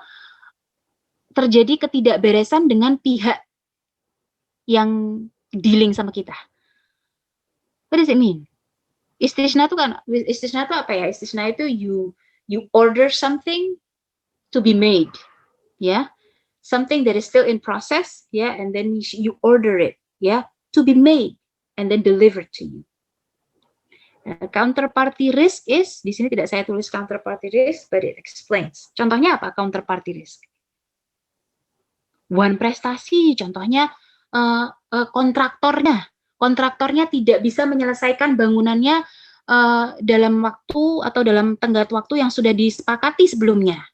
terjadi ketidakberesan dengan pihak yang dealing sama kita. What does it mean? Istisna itu apa ya? Istisna itu you order something to be made, ya. Something that is still in process, yeah, and then you order it, yeah, to be made and then delivered to you. Counterparty risk is, di sini tidak saya tulis counterparty risk, but it explains. Contohnya apa counterparty risk? One prestasi, contohnya kontraktornya tidak bisa menyelesaikan bangunannya dalam waktu atau dalam tenggat waktu yang sudah disepakati sebelumnya.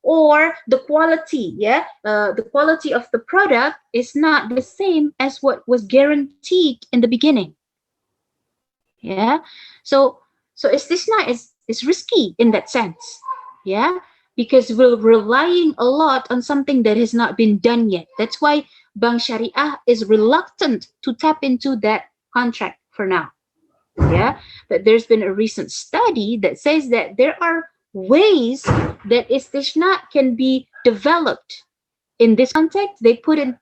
Or the quality, the quality of the product is not the same as what was guaranteed in the beginning. So istisna is risky in that sense, because we're relying a lot on something that has not been done yet. That's why Bank Syariah is reluctant to tap into that contract for now. But there's been a recent study that says that there are ways that istisna can be developed. In this context, they put in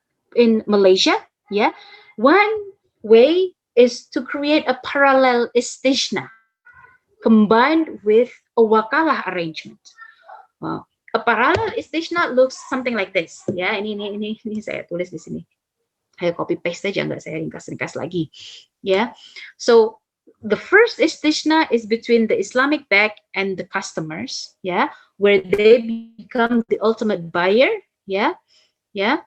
Malaysia, one way is to create a parallel istisna combined with a wakalah arrangement. A parallel istisna looks something like this. Ini saya tulis di sini. Saya copy paste saja, nggak saya ringkas-ringkas lagi. Yeah. So the first istishna is between the Islamic bank and the customers, yeah, where they become the ultimate buyer, yeah, yeah.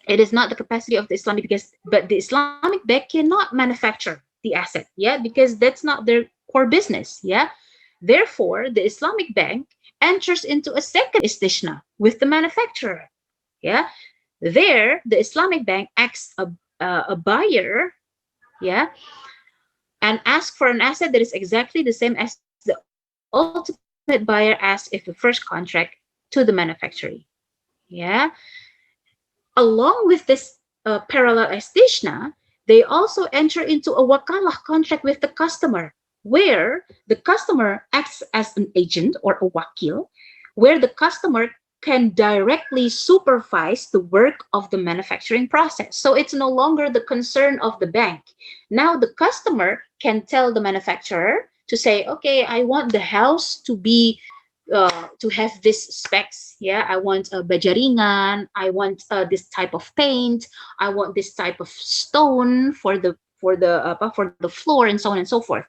It is not the capacity of the Islamic, but the Islamic bank cannot manufacture the asset, yeah, because that's not their core business, yeah. Therefore, the Islamic bank enters into a second istishna with the manufacturer, yeah. There, the Islamic bank acts a buyer, yeah, and ask for an asset that is exactly the same as the ultimate buyer asked if the first contract to the manufacturer. Yeah. Along with this parallel istishna, they also enter into a wakalah contract with the customer, where the customer acts as an agent or a wakil, where the customer can directly supervise the work of the manufacturing process. So it's no longer the concern of the bank. Now the customer can tell the manufacturer to say, okay, I want the house to have this specs. Yeah, I want a bajaringan. I want this type of paint. I want this type of stone for the floor, and so on and so forth.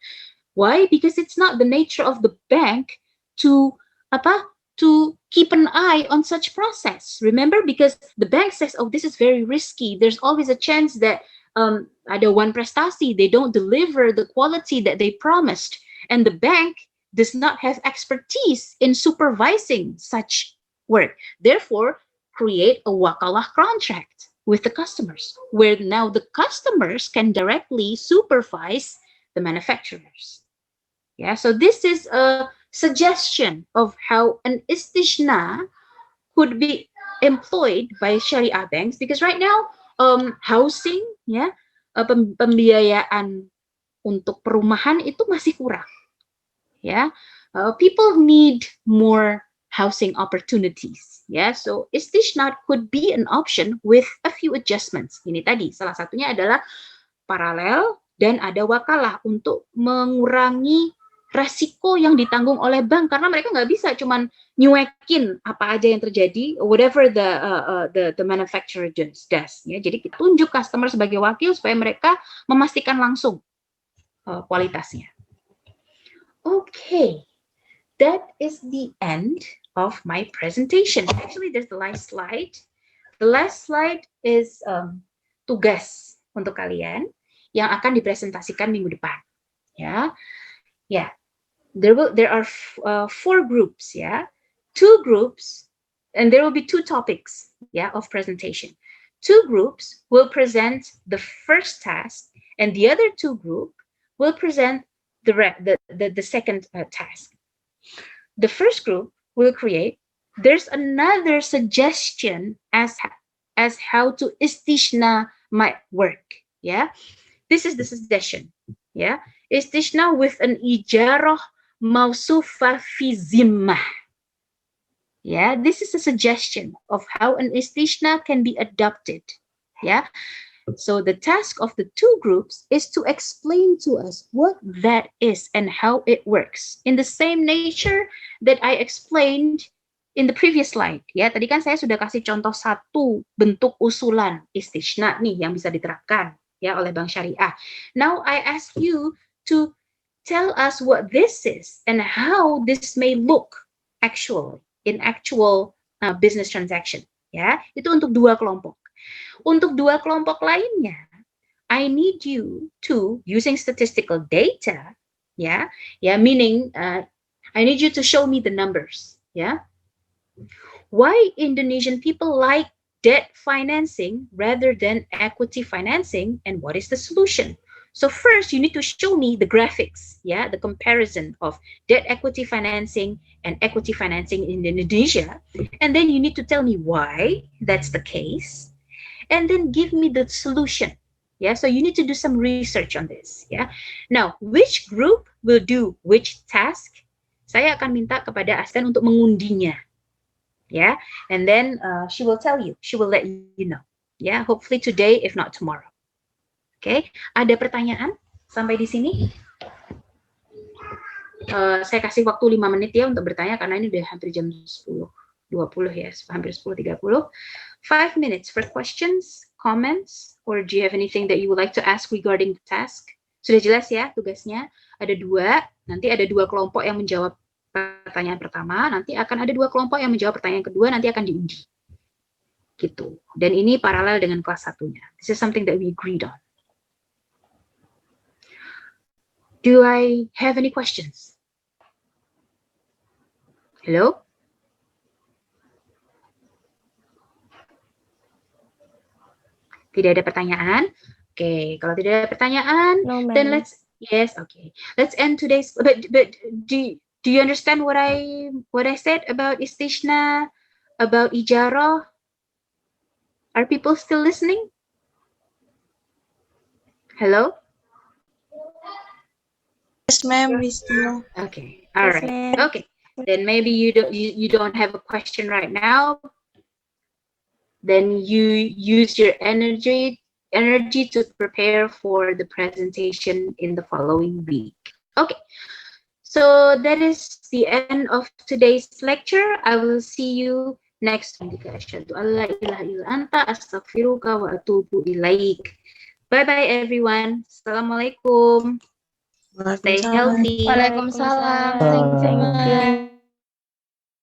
Why? Because it's not the nature of the bank to apa to keep an eye on such process. Remember, because the bank says, "Oh, this is very risky. There's always a chance that ada one prestasi, they don't deliver the quality that they promised, and the bank does not have expertise in supervising such work. Therefore, create a wakalah contract with the customers, where now the customers can directly supervise the manufacturers." Yeah, so this is a suggestion of how an istishna could be employed by Syariah banks, because right now housing, ya, pembiayaan untuk perumahan itu masih kurang. Yeah, people need more housing opportunities. Yeah, so istishna could be an option with a few adjustments. Ini tadi salah satunya adalah paralel dan ada wakalah untuk mengurangi resiko yang ditanggung oleh bank, karena mereka nggak bisa cuman nyuekin apa aja yang terjadi, whatever the manufacturer does. Ya, jadi kita tunjuk customer sebagai wakil supaya mereka memastikan langsung kualitasnya. Okay, that is the end of my presentation. Actually, there's the last slide. The last slide is tugas untuk kalian yang akan dipresentasikan minggu depan. Ya, yeah. There are 4 groups. Yeah, 2 groups, and there will be 2 topics. Yeah, of presentation. 2 groups will present the first task, and the other 2 group will present the second task. The first group will create. There's another suggestion as how to istishna might work. Yeah, this is the suggestion. Yeah, istishna with an ijarah mausufa fi zimmah. Yeah, this is a suggestion of how an istishna can be adopted. Yeah, so the task of the 2 groups is to explain to us what that is and how it works in the same nature that I explained in the previous slide. Ya, tadi kan saya sudah kasih contoh 1 bentuk usulan istishna nih yang bisa diterapkan ya oleh Bank Syariah. Now I ask you to tell us what this is and how this may look actually in actual business transaction. Ya, itu untuk 2 kelompok. Untuk 2 kelompok lainnya, I need you to, using statistical data, meaning I need you to show me the numbers. Why Indonesian people like debt financing rather than equity financing, and what is the solution? So first, you need to show me the graphics, the comparison of debt equity financing and equity financing in Indonesia, and then you need to tell me why that's the case, and then give me the solution. So you need to do some research on this. Now, which group will do which task? Saya akan minta kepada asisten untuk mengundinya. And then she will tell you. She will let you know. Hopefully today, if not tomorrow. Okay, ada pertanyaan sampai di sini? Saya kasih waktu 5 menit ya untuk bertanya, karena ini udah hampir jam 10:20 ya, hampir 10:30. 5 minutes for questions. comments, or do you have anything that you would like to ask regarding the task? Sudah jelas ya tugasnya? Ada dua, nanti ada dua kelompok yang menjawab pertanyaan pertama, nanti akan ada dua kelompok yang menjawab pertanyaan kedua, nanti akan diuji. Gitu. Dan ini paralel dengan kelas satunya. This is something that we agreed on. Do I have any questions? Hello? Tidak ada pertanyaan? Oke, kalau tidak ada pertanyaan, No, ma'am. then let's end today's. But do you understand what I said about istishna, about ijarah? Are people still listening? Hello? Yes, ma'am. We still. Okay, all Yes, right. ma'am. Okay, then maybe you don't have a question right now. Then you use your energy to prepare for the presentation in the following week. Okay, so that is the end of today's lecture. I will see you next week. Asyhadu alla ilaha illa anta astaghfiruka wa atubu ilaik. Bye bye everyone. Assalamualaikum. Stay healthy. Waalaikumsalam. Thank you.